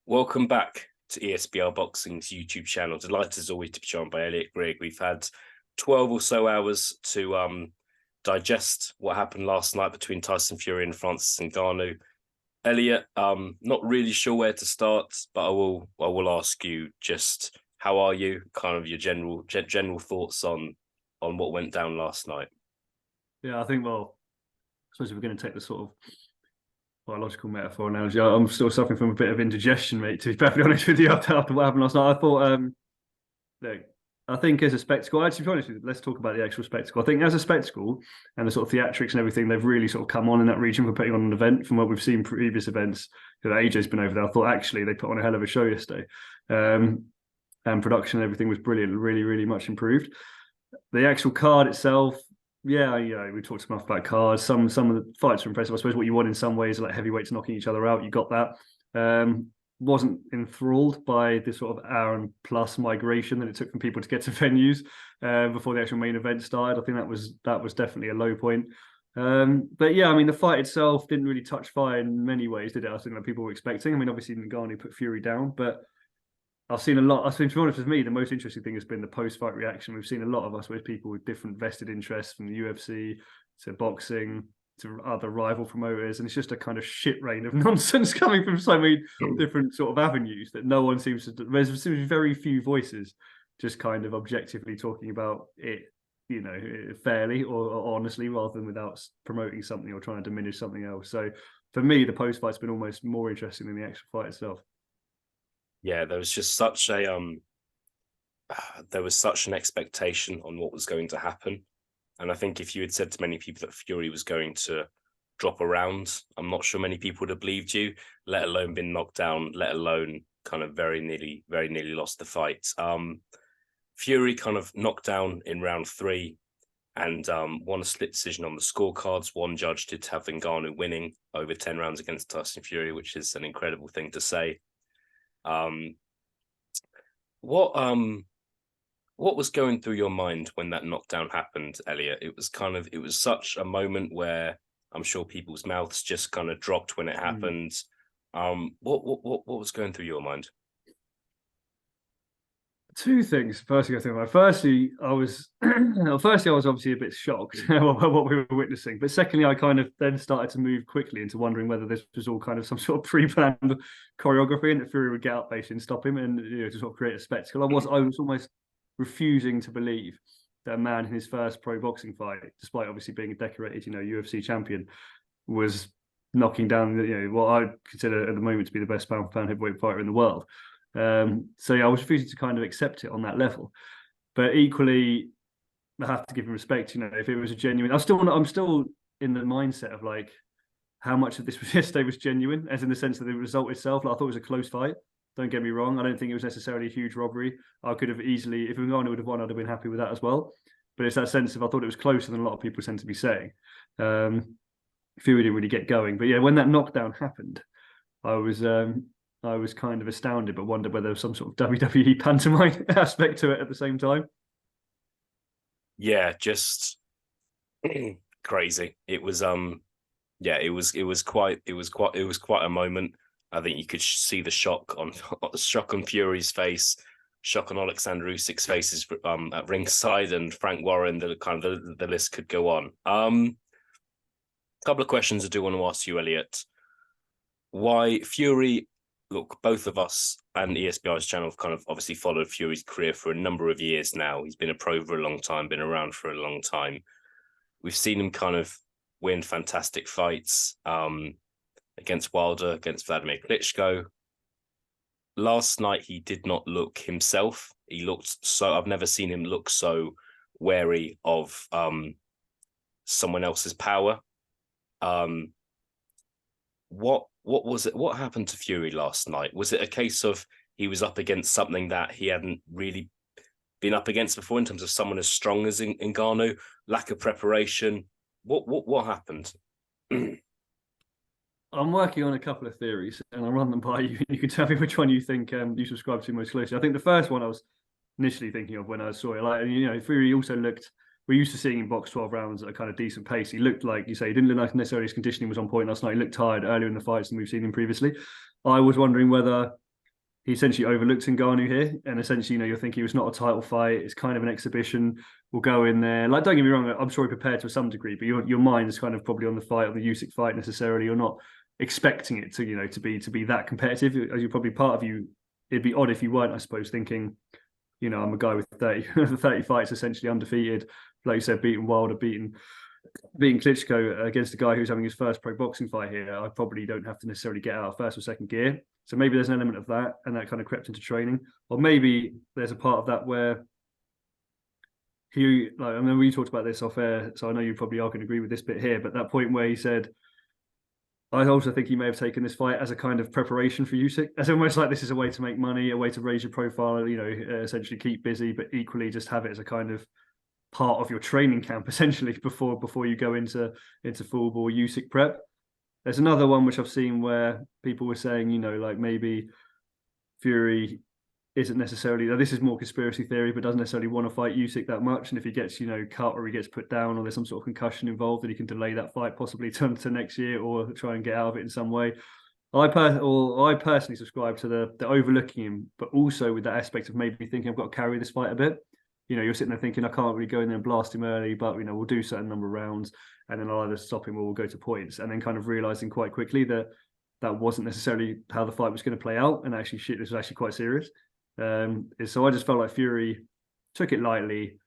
Welcome back to ESBR Boxing's YouTube channel. Delighted as always to be joined by Elliot Grigg. We've had 12 or so hours to digest what happened last night between Tyson Fury and Francis Ngannou. Elliot, not really sure where to start, but I will ask you just how are you? Kind of your general thoughts on what went down last night. Yeah, I think, I suppose if we're going to take the sort of biological metaphor analogy, I'm still suffering from a bit of indigestion, mate, to be perfectly honest with you, after what happened last night. I thought, look, I think as a spectacle, actually, to be honest with you, let's talk about the actual spectacle. I think as a spectacle and the sort of theatrics and everything, they've really sort of come on in that region for putting on an event from what we've seen previous events. AJ's been over there. I thought actually they put on a hell of a show yesterday. And production and everything was brilliant, really, really much improved. The actual card itself, yeah, we talked enough about cards. Some of the fights are impressive. I suppose what you want in some ways, like heavyweights knocking each other out, you got that. Wasn't enthralled by this sort of hour and plus migration that it took from people to get to venues before the actual main event started. I think that was definitely a low point. But yeah, I mean, the fight itself didn't really touch fire in many ways, did it? I think that people were expecting. I mean, obviously Ngannou put Fury down, but I've seen a lot. To be honest with me, the most interesting thing has been the post-fight reaction. We've seen a lot of us with people with different vested interests, from the UFC to boxing to other rival promoters, and it's just a kind of shit rain of nonsense coming from so many different sort of avenues that no one seems to. There's seems to be very few voices just kind of objectively talking about it, fairly or honestly, rather than without promoting something or trying to diminish something else. So for me, the post-fight's been almost more interesting than the actual fight itself. Yeah, there was just such a there was such an expectation on what was going to happen. And I think if you had said to many people that Fury was going to drop a round, I'm not sure many people would have believed you, let alone been knocked down, let alone kind of very nearly lost the fight. Fury kind of knocked down in round 3 and won a split decision on the scorecards. One judge did have Ngannou winning over 10 rounds against Tyson Fury, which is an incredible thing to say. What was going through your mind when that knockdown happened, Elliot? It was such a moment where I'm sure people's mouths just kind of dropped when it happened. What was going through your mind? Two things. Firstly, I think about. Firstly, I was obviously a bit shocked about what we were witnessing. But secondly, I kind of then started to move quickly into wondering whether this was all kind of some sort of pre-planned choreography and that Fury would get out basically and stop him and to sort of create a spectacle. I was almost refusing to believe that a man in his first pro boxing fight, despite obviously being a decorated, UFC champion, was knocking down, what I consider at the moment to be the best pound-for-pound heavyweight fighter in the world. So yeah, I was refusing to kind of accept it on that level. But equally, I have to give him respect. If it was a genuine, I'm still in the mindset of like how much of this was yesterday was genuine, as in the sense that the result itself. Like, I thought it was a close fight. Don't get me wrong. I don't think it was necessarily a huge robbery. I could have easily, if Ngannou would have won, I'd have been happy with that as well. But it's that sense of I thought it was closer than a lot of people tend to be saying. Fury didn't really get going, but yeah, when that knockdown happened, I was kind of astounded, but wondered whether there was some sort of WWE pantomime aspect to it at the same time. Yeah, just crazy. It was it was quite a moment. I think you could see the shock on Fury's face, shock on Alexander Usyk's faces at ringside, and Frank Warren. The list could go on. Couple of questions I do want to ask you, Elliot. Why Fury? Look, both of us and ESBI's channel have kind of obviously followed Fury's career for a number of years now. He's been a pro for a long time, been around for a long time. We've seen him kind of win fantastic fights against Wilder, against Vladimir Klitschko. Last night, he did not look himself. He looked I've never seen him look so wary of someone else's power. What was it? What happened to Fury last night? Was it a case of he was up against something that he hadn't really been up against before in terms of someone as strong as Ngannou, lack of preparation? What happened? I'm working on a couple of theories, and I'll run them by you. You can tell me which one you think you subscribe to most closely. I think the first one I was initially thinking of when I saw it, Fury also looked. We're used to seeing him box 12 rounds at a kind of decent pace. He looked like, you say, he didn't look like necessarily his conditioning was on point last night. He looked tired earlier in the fights than we've seen him previously. I was wondering whether he essentially overlooked Ngannou here, and essentially, you're thinking it's not a title fight; it's kind of an exhibition. We'll go in there. Like, don't get me wrong, I'm sure he prepared to some degree, but your mind is kind of probably on the fight, on the Usyk fight necessarily. You're not expecting it to to be that competitive. As you're probably part of you, it'd be odd if you weren't, I suppose, thinking, I'm a guy with 30 fights, essentially undefeated. Like you said, beating Wilder, beating Klitschko against a guy who's having his first pro boxing fight here. I probably don't have to necessarily get out of first or second gear. So maybe there's an element of that, and that kind of crept into training. Or maybe there's a part of that where I remember you talked about this off air, so I know you probably are going to agree with this bit here, but that point where he said, I also think he may have taken this fight as a kind of preparation for Usyk, as almost like this is a way to make money, a way to raise your profile, essentially keep busy, but equally just have it as a kind of part of your training camp, essentially, before you go into full ball Usyk prep. There's another one which I've seen where people were saying, like maybe Fury isn't necessarily, this is more conspiracy theory, but doesn't necessarily want to fight Usyk that much. And if he gets, cut or he gets put down or there's some sort of concussion involved, that he can delay that fight possibly to next year or try and get out of it in some way. I personally subscribe to the overlooking him, but also with that aspect of maybe thinking I've got to carry this fight a bit. You're sitting there thinking I can't really go in there and blast him early, but we'll do a certain number of rounds and then I'll either stop him or we'll go to points. And then kind of realizing quite quickly that wasn't necessarily how the fight was going to play out. And actually, this was actually quite serious. So I just felt like Fury took it lightly,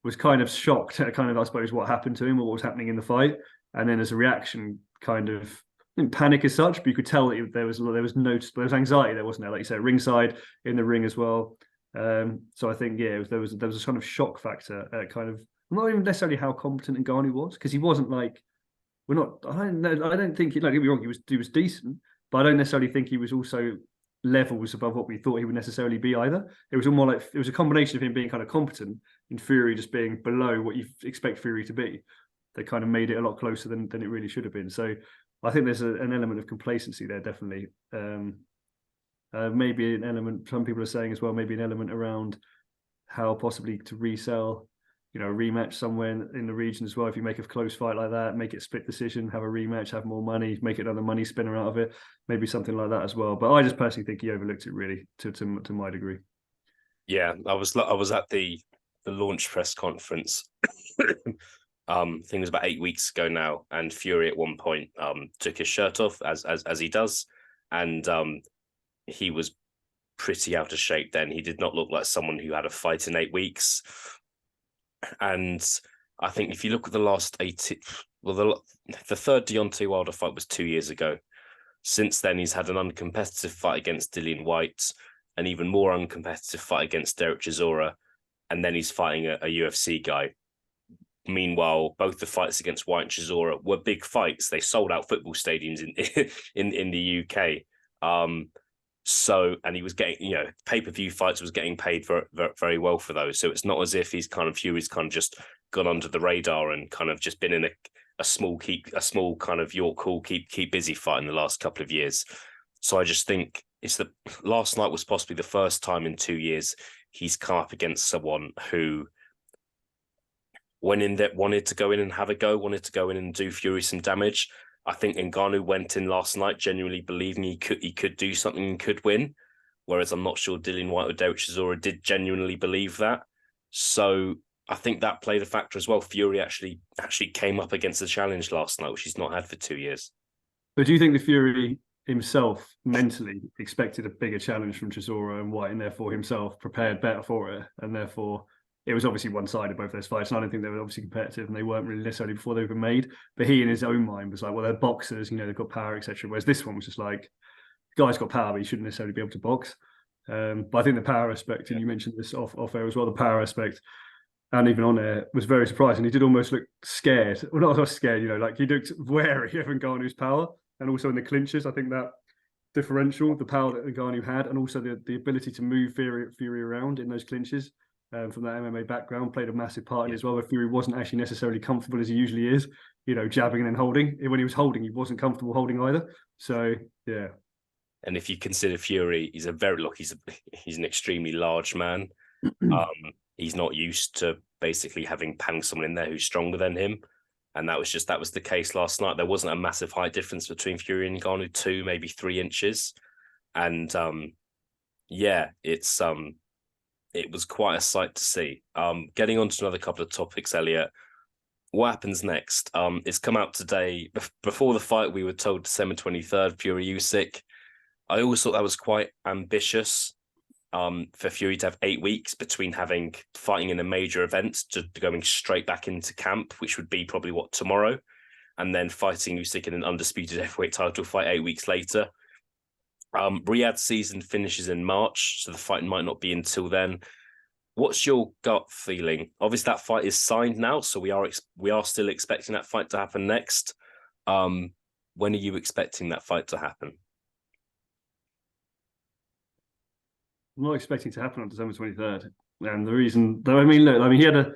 was kind of shocked at I suppose, what happened to him or what was happening in the fight. And then as a reaction, kind of didn't panic as such, but you could tell that there was anxiety there, wasn't there? Like you said, ringside, in the ring as well. So I think, there was a kind of shock factor at kind of not even necessarily how competent Ngannou was, because he wasn't like, I don't think, don't get me wrong, he was decent, but I don't necessarily think he was also levels above what we thought he would necessarily be either. It was more like, it was a combination of him being kind of competent and Fury just being below what you expect Fury to be. They kind of made it a lot closer than it really should have been. So I think there's an element of complacency there, definitely. Maybe an element, some people are saying as well, maybe an element around how possibly to resell, a rematch somewhere in the region as well. If you make a close fight like that, make it split decision, have a rematch, have more money, make it another money spinner out of it, maybe something like that as well. But I just personally think he overlooked it really to my degree. Yeah, I was at the launch press conference. I think it was about 8 weeks ago now, and Fury at one point took his shirt off as he does, and he was pretty out of shape then. He did not look like someone who had a fight in 8 weeks. And I think if you look at the last 80, the third Deontay Wilder fight was 2 years ago. Since then, he's had an uncompetitive fight against Dillian Whyte, an even more uncompetitive fight against Derek Chisora, and then he's fighting a UFC guy. Meanwhile, both the fights against Whyte and Chisora were big fights. They sold out football stadiums in the UK. And he was getting, pay-per-view fights was getting paid very well for those. So it's not as if Fury's kind of just gone under the radar and kind of just been in a small kind of York Hall keep busy fight in the last couple of years. So I just think last night was possibly the first time in 2 years he's come up against someone who went in there, wanted to go in and have a go, wanted to go in and do Fury some damage. I think Ngannou went in last night genuinely believing he could do something and could win, whereas I'm not sure Dillian Whyte or Derek Chisora did genuinely believe that. So I think that played a factor as well. Fury actually came up against the challenge last night, which he's not had for 2 years. But do you think the Fury himself mentally expected a bigger challenge from Chisora and Whyte, and therefore himself prepared better for it, and therefore it was obviously one-sided, both those fights, and I don't think they were obviously competitive, and they weren't really necessarily before they were made. But he, in his own mind, was like, well, they're boxers, they've got power, etc. Whereas this one was just like, the guy's got power, but he shouldn't necessarily be able to box. But I think the power aspect, and you mentioned this off air as well, the power aspect, and even on air, was very surprising. He did almost look scared. Well, not scared, like he looked wary of Ngannou's power, and also in the clinches. I think that differential, the power that Ngannou had, and also the ability to move Fury around in those clinches, from that MMA background, played a massive part in it as well, where Fury wasn't actually necessarily comfortable as he usually is, jabbing and then holding. When he was holding, he wasn't comfortable holding either. So, yeah. And if you consider Fury, he's an extremely large man. He's not used to basically having panned someone in there who's stronger than him. And that was the case last night. There wasn't a massive height difference between Fury and Ngannou, 2, maybe 3 inches. And Yeah, it was quite a sight to see. Getting on to another couple of topics, Elliot. What happens next? It's come out today. Before the fight, we were told December 23rd, Fury Usyk. I always thought that was quite ambitious. For Fury to have 8 weeks between fighting in a major event to going straight back into camp, which would be probably tomorrow, and then fighting Usyk in an undisputed heavyweight title fight 8 weeks later. Riyadh's season finishes in March, so the fight might not be until then. What's your gut feeling? Obviously, that fight is signed now, so we are still expecting that fight to happen next. When are you expecting that fight to happen? I'm not expecting to happen on December 23rd. And the reason, though, I mean, look, I mean, he had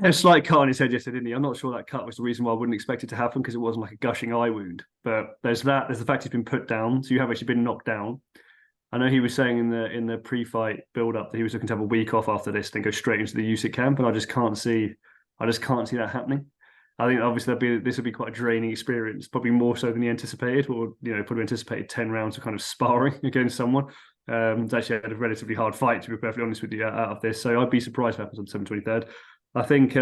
a slight cut on his head yesterday, didn't he? I'm not sure that cut was the reason why I wouldn't expect it to happen, because it wasn't like a gushing eye wound. But there's that. There's the fact he's been put down, so you have actually been knocked down. I know he was saying in the pre-fight build-up that he was looking to have a week off after this, then go straight into the Usyk camp, and I just can't see that happening. I think obviously this would be quite a draining experience, probably more so than he anticipated, or probably anticipated 10 rounds of kind of sparring against someone. It's actually had a relatively hard fight, to be perfectly honest with you, out of this. So I'd be surprised if it happens on December 23rd. I think,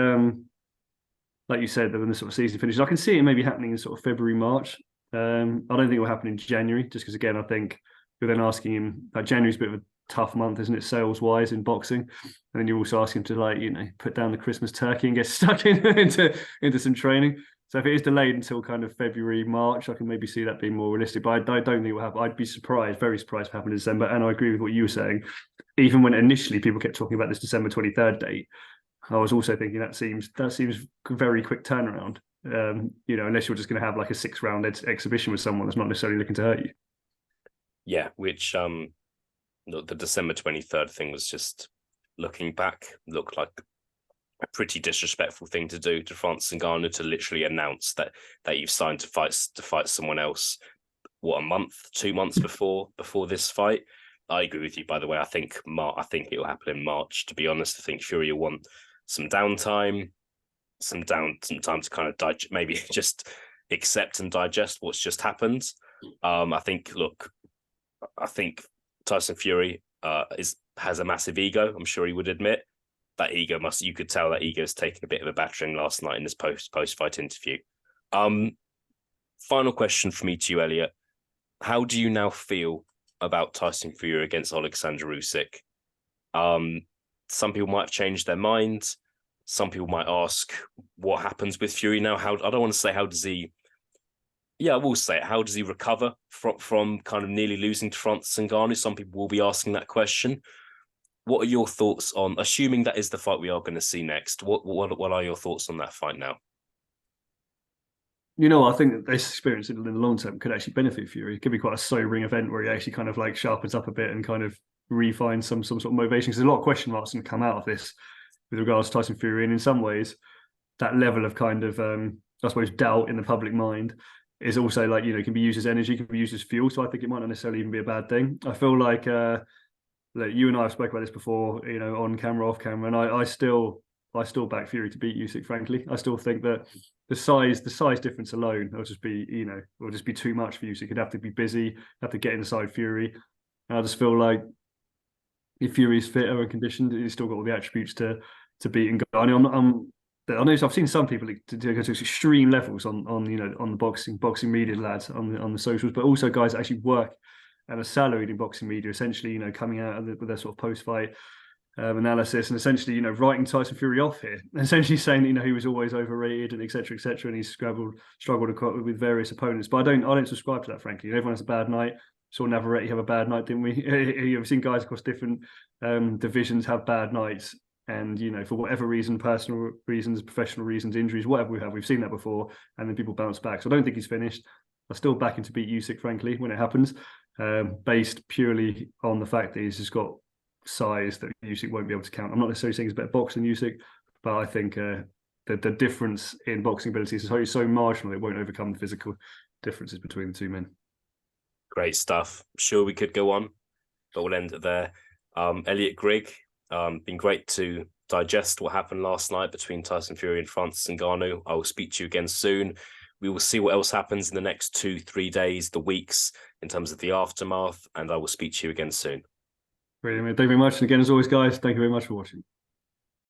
like you said, when the sort of season finishes, I can see it maybe happening in sort of February, March. I don't think it will happen in January, just because, again, I think you're then asking him, like, January's a bit of a tough month, isn't it, sales-wise in boxing? And then you also ask him to, put down the Christmas turkey and get stuck into some training. So if it is delayed until kind of February, March, I can maybe see that being more realistic. But I don't think it will happen. I'd be surprised, very surprised if it happened in December. And I agree with what you were saying. Even when initially people kept talking about this December 23rd date, I was also thinking that seems very quick turnaround. Unless you're just going to have like a 6-round exhibition with someone that's not necessarily looking to hurt you. Yeah, which the December 23rd thing was, just looking back, looked like a pretty disrespectful thing to do to Francis Ngannou, to literally announce that you've signed to fight someone else. What, a month, 2 months before this fight? I agree with you. By the way, I think it will happen in March. To be honest, I think Fury will want some downtime, some time to kind of maybe just accept and digest what's just happened. I think Tyson Fury has a massive ego. I'm sure he would admit that ego you could tell that ego's taken a bit of a battering last night in this post-fight interview. Final question for me to you, Elliot. How do you now feel about Tyson Fury against Alexander Usyk? Some people might have changed their minds. Some people might ask what happens with Fury now. I don't want to say how does he. Yeah, I will say it. How does he recover from kind of nearly losing to Francis Ngannou? Some people will be asking that question. What are your thoughts on, assuming that is the fight we are going to see next? What are your thoughts on that fight now? I think that this experience in the long term could actually benefit Fury. It could be quite a sobering event where he actually kind of like sharpens up a bit and kind of refines some sort of motivation. Because there's a lot of question marks going to come out of this with regards to Tyson Fury, and in some ways, that level of kind of I suppose doubt in the public mind is also like can be used as energy, can be used as fuel. So I think it might not necessarily even be a bad thing. I feel like you and I have spoken about this before, on camera, off camera, and I still back Fury to beat Usyk. Frankly, I still think that the size difference alone will just be too much for Usyk. He'd have to be busy, have to get inside Fury. And I just feel like if Fury's fitter and conditioned, he's still got all the attributes to beat Ngannou. I know I've seen some people to go to extreme levels on the boxing media lads on the socials, but also guys that actually work and are salaried in boxing media, essentially, coming out with their sort of post-fight analysis and essentially, writing Tyson Fury off here, essentially saying that, he was always overrated and et cetera, and he's struggled with various opponents. But I don't subscribe to that, frankly. Everyone has a bad night. Saw Navarrete have a bad night, didn't we? You've seen guys across different divisions have bad nights. And, for whatever reason, personal reasons, professional reasons, injuries, whatever we've seen that before. And then people bounce back. So I don't think he's finished. I still back him to beat Usyk, frankly, when it happens, based purely on the fact that he's just got size that Usyk won't be able to count. I'm not necessarily saying he's a better boxer than Usyk, but I think the difference in boxing ability is so marginal it won't overcome the physical differences between the two men. Great stuff. Sure, we could go on, but we'll end it there. Elliot Grigg, been great to digest what happened last night between Tyson Fury and Francis Ngannou. I will speak to you again soon. We will see what else happens in the next 2-3 days, the weeks, in terms of the aftermath, and I will speak to you again soon. Brilliant. Thank you very much. And again, as always, guys, thank you very much for watching.